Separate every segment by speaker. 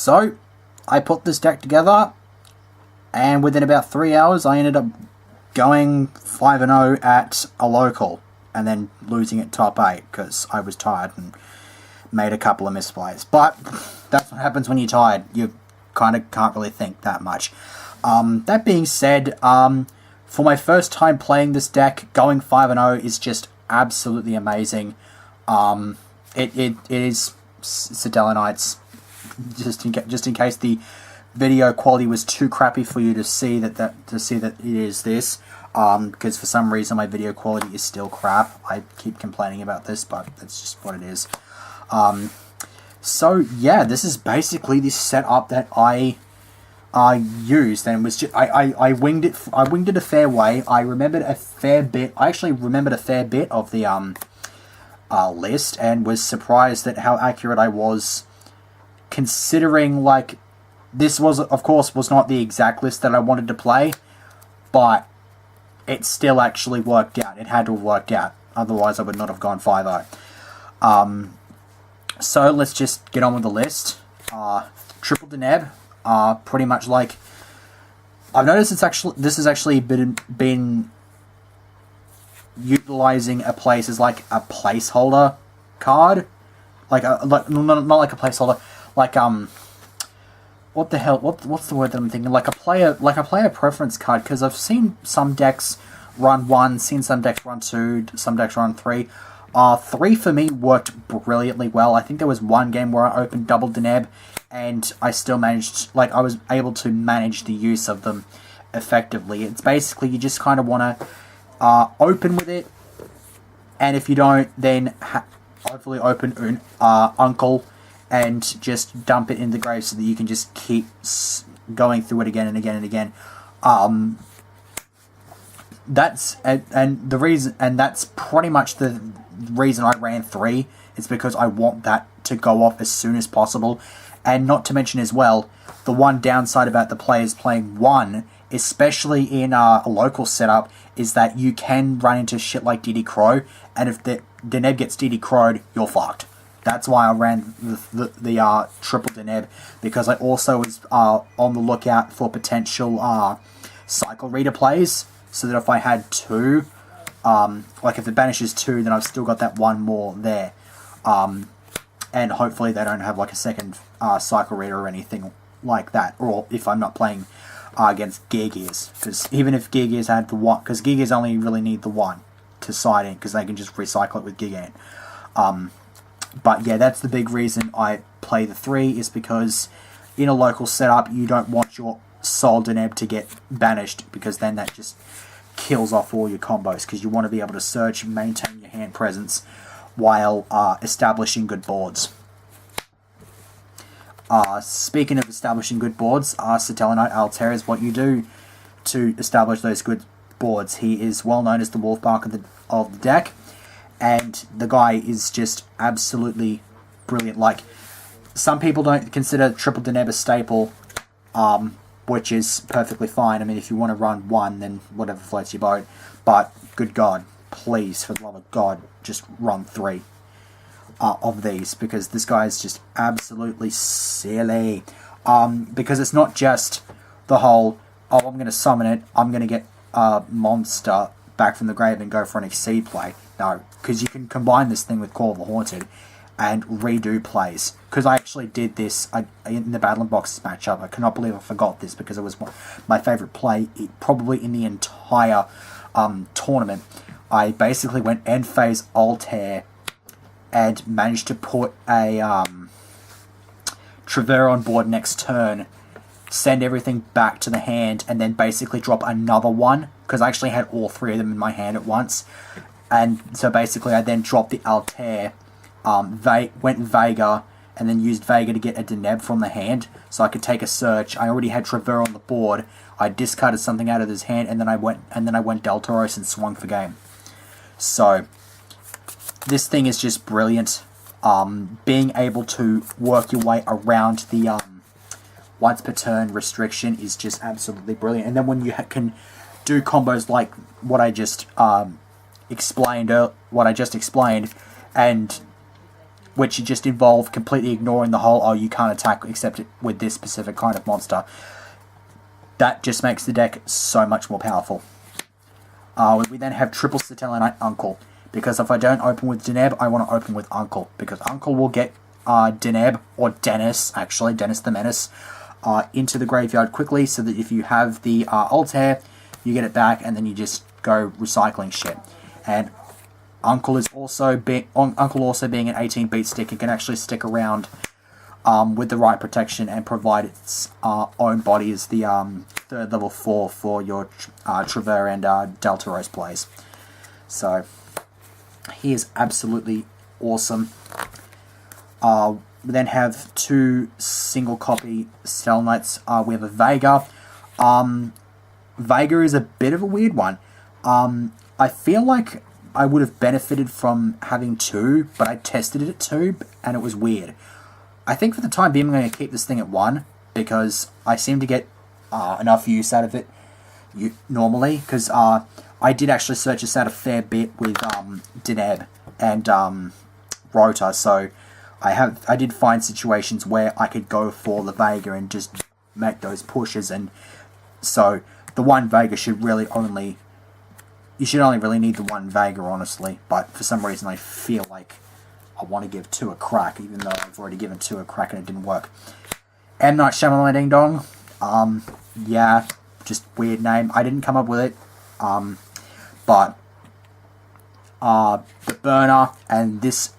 Speaker 1: So, I put this deck together, and within about 3 hours, I ended up going 5-0 at a local, and then losing at top 8, because I was tired and made a couple of misplays. But that's what happens when you're tired. You kind of can't really think that much. That being said, for my first time playing this deck, going 5-0 is just absolutely amazing. It is Satellarknight's. Just in case the video quality was too crappy for you to see that it is this, because for some reason my video quality is still crap. I keep complaining about this, but that's just what it is. So yeah, this is basically the setup that I used, and was just, I winged it. I winged it a fair way. I remembered a fair bit. I actually remembered a fair bit of the list, and was surprised at how accurate I was, considering, like, this was, of course, was not the exact list that I wanted to play, but it still actually worked out. It had to have worked out. Otherwise, I would not have gone 5-0. So let's just get on with the list. Triple Deneb. Pretty much like, I've noticed this has actually been utilizing a place as like a placeholder card, not like a placeholder, like what the hell? What's the word that I'm thinking? Like a player preference card. Because I've seen some decks run 1, seen some decks run 2, some decks run 3. 3 for me worked brilliantly well. I think there was one game where I opened double Deneb, and I still managed, like, I was able to manage the use of them effectively. It's basically, you just kind of want to open with it, and if you don't, then hopefully open Uncle, and just dump it in the grave so that you can just keep going through it again and again and again. That's pretty much the reason I ran 3. Is because I want that to go off as soon as possible. And not to mention as well, the one downside about the players playing 1, especially in a local setup, is that you can run into shit like DD Crow, and if the Deneb gets DD Crow'd, you're fucked. That's why I ran the triple Deneb, because I also was on the lookout for potential cycle reader plays, so that if I had 2, like if it banishes 2, then I've still got that 1 more there. And hopefully they don't have like a second cycle reader or anything like that, or if I'm not playing against Gear Gears, because even if Gear Gears had the 1, because Gear Gears only really need the 1 to side in, because they can just recycle it with Gigan. But yeah, that's the big reason I play the 3, is because in a local setup you don't want your Soul Deneb to get banished, because then that just kills off all your combos, because you want to be able to search and maintain your hand presence while establishing good boards. Speaking of establishing good boards, Satellarknight Altair is what you do to establish those good boards. He is well known as the Wolfbark of the deck, and the guy is just absolutely brilliant. Like, some people don't consider Triple Deneb a staple, which is perfectly fine. I mean, if you want to run 1, then whatever floats your boat. But, good God, please, for the love of God, just run 3 of these, because this guy is just absolutely silly. Because it's not just the whole, oh, I'm going to summon it, I'm going to get a monster back from the grave and go for an Exceed play. No, because you can combine this thing with Call of the Haunted and redo plays. Because I actually did this in the Battle in Boxes matchup. I cannot believe I forgot this, because it was my favourite play probably in the entire tournament. I basically went end phase Altair and managed to put a Trevor on board next turn, send everything back to the hand, and then basically drop another one, because I actually had all 3 of them in my hand at once. And so basically I then dropped the Altair, went Vega, and then used Vega to get a Deneb from the hand, so I could take a search. I already had Trevor on the board. I discarded something out of his hand, and then I went Deltaros and swung for game. So this thing is just brilliant. Being able to work your way around the once per turn restriction is just absolutely brilliant. And then when you can do combos like what I just explained, and which just involve completely ignoring the whole, oh, you can't attack except with this specific kind of monster. That just makes the deck so much more powerful. We then have triple Satellarknight Uncle, because if I don't open with Deneb, I want to open with Uncle, because Uncle will get Deneb, or Dennis, actually, Dennis the Menace, into the graveyard quickly, so that if you have the Altair, you get it back, and then you just go recycling shit. And Uncle also being an 18-beat stick, it can actually stick around with the right protection and provide its own body as the third level 4 for your Trevor and Delta Rose plays. So he is absolutely awesome. We then have 2 single copy Satellarknights. We have a Vega. Vega is a bit of a weird one. I feel like I would have benefited from having 2, but I tested it at 2, and it was weird. I think for the time being, I'm going to keep this thing at 1, because I seem to get enough use out of it normally, because I did actually search this out a fair bit with Deneb and Rota, so I did find situations where I could go for the Vega and just make those pushes, and so the 1 Vega should really only... You should only really need the 1 Vega, honestly, but for some reason I feel like I want to give 2 a crack, even though I've already given 2 a crack and it didn't work. M. Night Shyamalan Ding Dong. Yeah, just weird name. I didn't come up with it. But the burner and this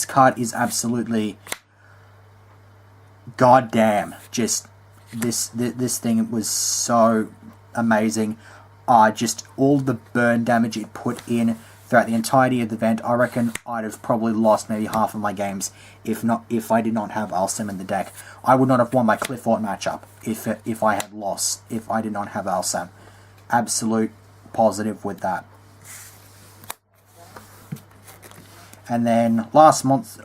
Speaker 1: card is absolutely goddamn. Just this thing was so amazing. Just all the burn damage it put in throughout the entirety of the event. I reckon I'd have probably lost maybe half of my games if I did not have Alsem in the deck. I would not have won my Clifford matchup if I did not have Alsem. Absolute positive with that. And then last month,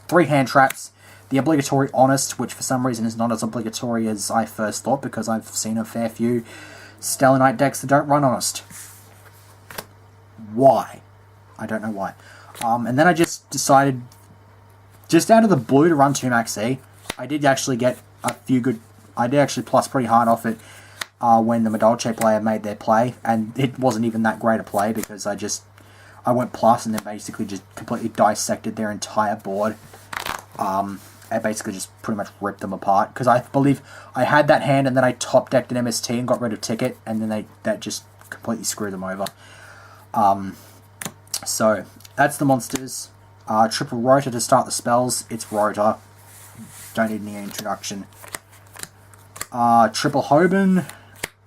Speaker 1: 3 hand traps. The obligatory Honest, which for some reason is not as obligatory as I first thought, because I've seen a fair few Stellar decks that don't run Honest. Why? I don't know why. And then I just decided, just out of the blue, to run 2 Maxi. I did actually get a few good... I did actually plus pretty hard off it when the Medolce player made their play, and it wasn't even that great a play, because I went plus and then basically just completely dissected their entire board. I basically just pretty much ripped them apart, because I believe I had that hand and then I top decked an MST and got rid of Ticket, and then that just completely screwed them over. So that's the monsters. Triple Rota to start the spells. It's Rota. Don't need any introduction. Triple Hoban.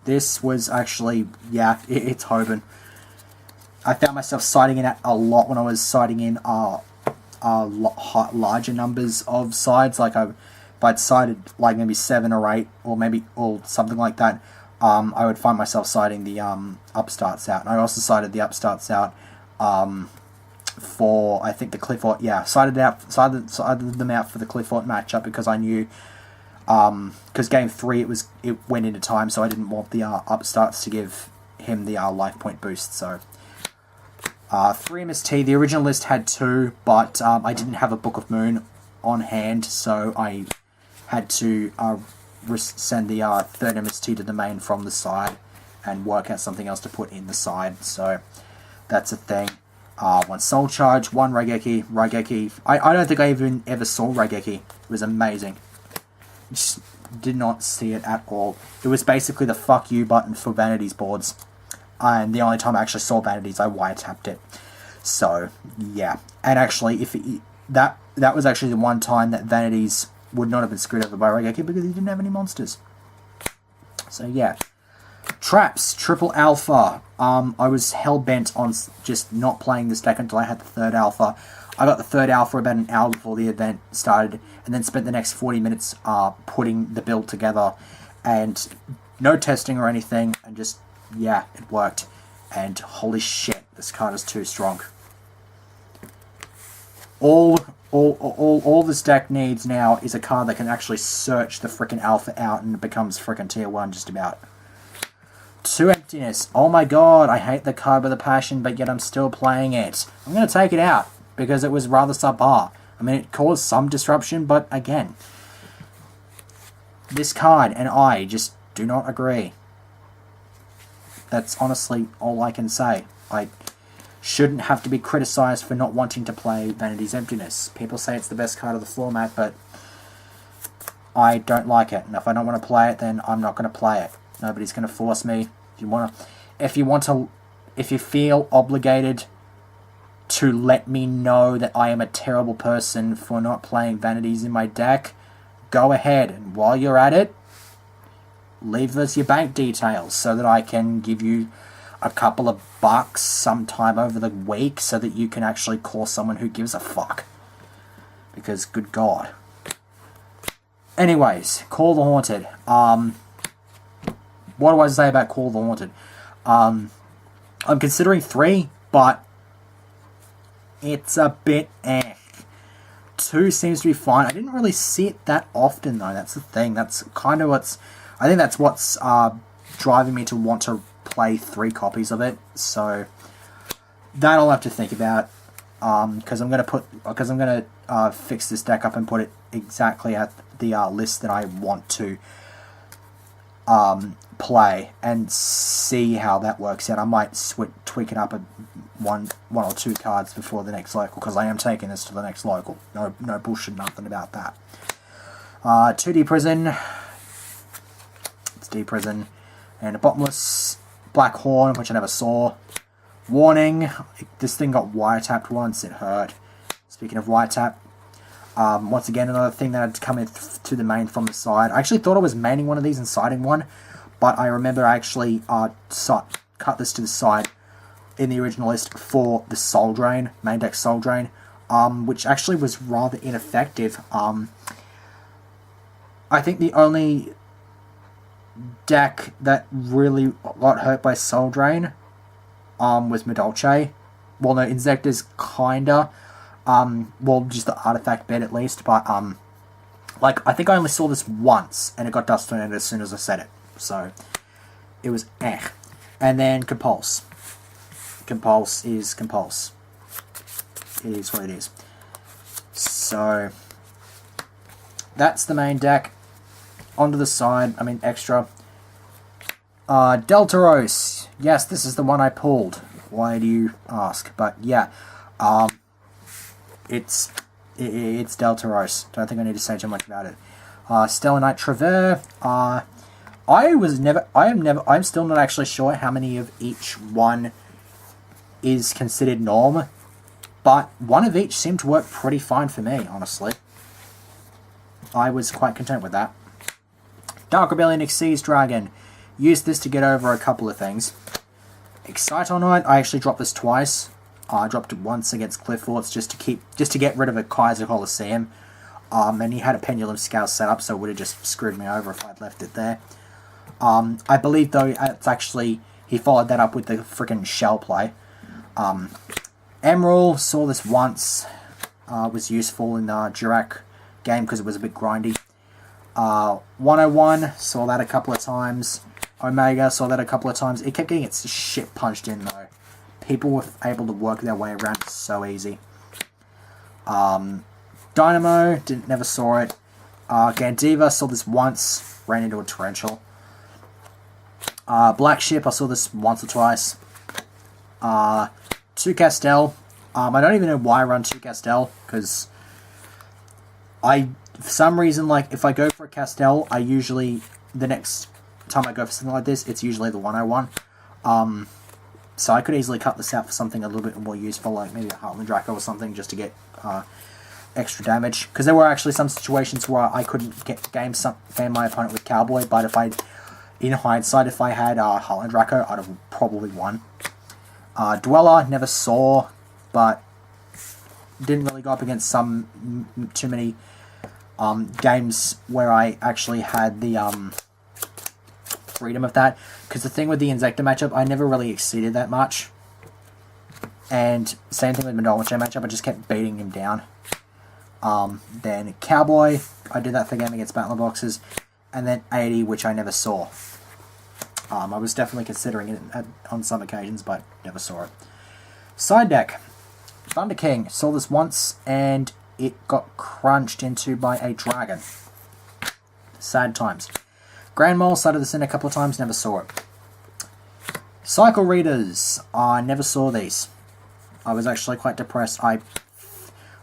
Speaker 1: This was actually, yeah, it's Hoban. I found myself siding in a lot when I was siding in larger numbers of sides. Like if I'd sided like maybe 7 or 8 or something like that, I would find myself siding the upstarts out. And I also sided the upstarts out for, I think, the Clifford. Yeah, sided them out for the Clifford matchup, because I knew, because game 3 it went into time, so I didn't want the upstarts to give him the life point boost. So 3 MST. The original list had 2, but I didn't have a Book of Moon on hand, so I had to send the 3rd MST to the main from the side and work out something else to put in the side. So that's a thing. 1 Soul Charge, 1 Raigeki. I don't think I even ever saw Raigeki. It was amazing. Just did not see it at all. It was basically the fuck you button for Vanity's boards. And the only time I actually saw Vanities, I wiretapped it. So, yeah. And actually, that was actually the one time that Vanities would not have been screwed over by Raigeki, because he didn't have any monsters. So, yeah. Traps, Triple Alpha. I was hell-bent on just not playing this deck until I had the 3rd Alpha. I got the 3rd Alpha about an hour before the event started, and then spent the next 40 minutes putting the build together. And no testing or anything, and just... yeah, it worked. And holy shit, this card is too strong. All this deck needs now is a card that can actually search the frickin' Alpha out, and it becomes frickin' tier 1 just about. 2 Emptiness. Oh my god, I hate the card with a passion, but yet I'm still playing it. I'm gonna take it out. because it was rather subpar. I mean, it caused some disruption, but again, this card and I just do not agree. That's honestly all I can say. I shouldn't have to be criticised for not wanting to play Vanity's Emptiness. People say it's the best card of the format, but I don't like it. And if I don't want to play it, then I'm not going to play it. Nobody's going to force me. If you feel obligated to let me know that I am a terrible person for not playing Vanities in my deck, go ahead. And while you're at it, leave us your bank details so that I can give you a couple of bucks sometime over the week so that you can actually call someone who gives a fuck. Because, good God. Anyways, Call the Haunted. What do I say about Call the Haunted? I'm considering 3, but it's a bit 2 seems to be fine. I didn't really see it that often, though. That's the thing. That's kind of what's... I think that's what's driving me to want to play 3 copies of it. So that I'll have to think about. Because I'm gonna fix this deck up and put it exactly at the list that I want to play and see how that works out. I might tweak it up one or 2 cards before the next local, because I am taking this to the next local. No bullshit, nothing about that. 2D Prison. It's D Prison. And a Bottomless Black Horn, which I never saw. Warning, this thing got wiretapped once, it hurt. Speaking of wiretap, once again, another thing that had come in to the main from the side. I actually thought I was maining one of these and siding one, but I remember I actually cut this to the side in the original list for the Soul Drain, main deck Soul Drain, which actually was rather ineffective. I think the only deck that really got hurt by Soul Drain was Medolce. Well, no, Inzektor's kinda. Well, just the artifact bed at least, but like, I think I only saw this once, and it got dust on it as soon as I said it. So, it was And then Compulse. Compulse is Compulse. It is what it is. So, that's the main deck. Onto the side, I mean extra. Deltaros. Yes, this is the one I pulled. Why do you ask? But yeah, it's Deltaros. Don't think I need to say too much about it. Stellarknight Travers. I'm still not actually sure how many of each one is considered norm, but one of each seemed to work pretty fine for me, honestly. I was quite content with that. Dark Rebellion Xyz Dragon. Used this to get over a couple of things. Excitonaut, I actually dropped this twice. I dropped it once against Cliff Forts just to get rid of a Kaiser Coliseum. And he had a Pendulum Scale set up, so it would have just screwed me over if I'd left it there. I believe, though, it's actually... He followed that up with the freaking Shell play. Emerald, saw this once. Was useful in the Dirac game because it was a bit grindy. 101, saw that a couple of times. Omega, saw that a couple of times. It kept getting its shit punched in, though. People were able to work their way around it so easy. Dynamo, never saw it. Gandiva, saw this once. Ran into a Torrential. Black Ship, I saw this once or twice. 2 Castel. I don't even know why I run 2 Castel, because for some reason, like, if I go for a Castel, I usually, the next time I go for something like this, it's usually the 101. So I could easily cut this out for something a little bit more useful, like maybe a Heartland Draco or something, just to get extra damage. Because there were actually some situations where I couldn't fan my opponent with Cowboy, but in hindsight, if I had Heartland Draco, I'd have probably won. Dweller, never saw, but didn't really go up against too many games where I actually had the freedom of that. Because the thing with the Inzektor matchup, I never really exceeded that much. And same thing with Medolce matchup, I just kept beating him down. Then Cowboy, I did that for game against Battler Boxes. And then 80, which I never saw. I was definitely considering it on some occasions, but never saw it. Side deck. Thunder King. Saw this once, and it got crunched into by a dragon. Sad times. Grand Mole, started this in a couple of times, never saw it. Cycle Readers. I never saw these. I was actually quite depressed.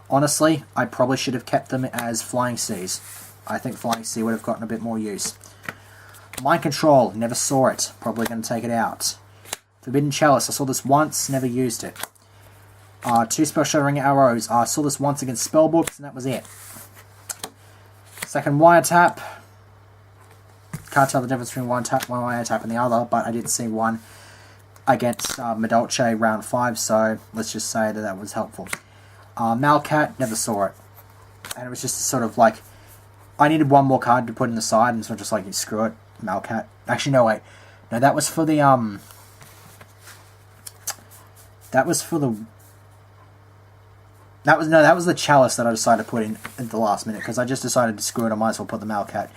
Speaker 1: Honestly, I probably should have kept them as Flying Seas. I think Flying Sea would have gotten a bit more use. Mind Control, never saw it. Probably going to take it out. Forbidden Chalice, I saw this once, never used it. 2 Spell Shattering Arrows, I saw this once against Spellbooks, and that was it. Second Wiretap. Can't tell the difference between one Wiretap and the other, but I did see one against Medolce round 5, so let's just say that was helpful. Malcat, never saw it. And it was just sort of like, I needed one more card to put in the side, and so just like, screw it, Malcat. Actually, no, wait. No, that was for the, that was the Chalice that I decided to put in at the last minute, because I just decided to screw it, I might as well put the Malcat,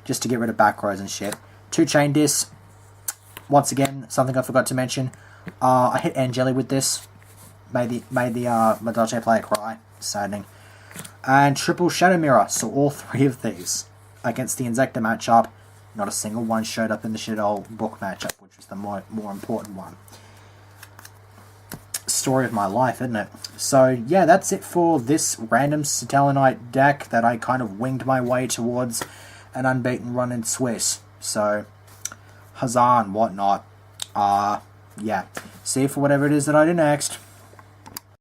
Speaker 1: just to get rid of back rows and shit. 2 Chain Discs. Once again, something I forgot to mention. I hit Angeli with this. Made the Medolce player cry. Saddening. And Triple Shadow Mirror. So all 3 of these against the Inzektor matchup. Not a single one showed up in the shit old book matchup, which was the more important one. Story of my life, isn't it? So yeah, that's it for this random Satellarknight deck that I kind of winged my way towards an unbeaten run in Swiss. So huzzah and whatnot. Yeah. See you for whatever it is that I do next.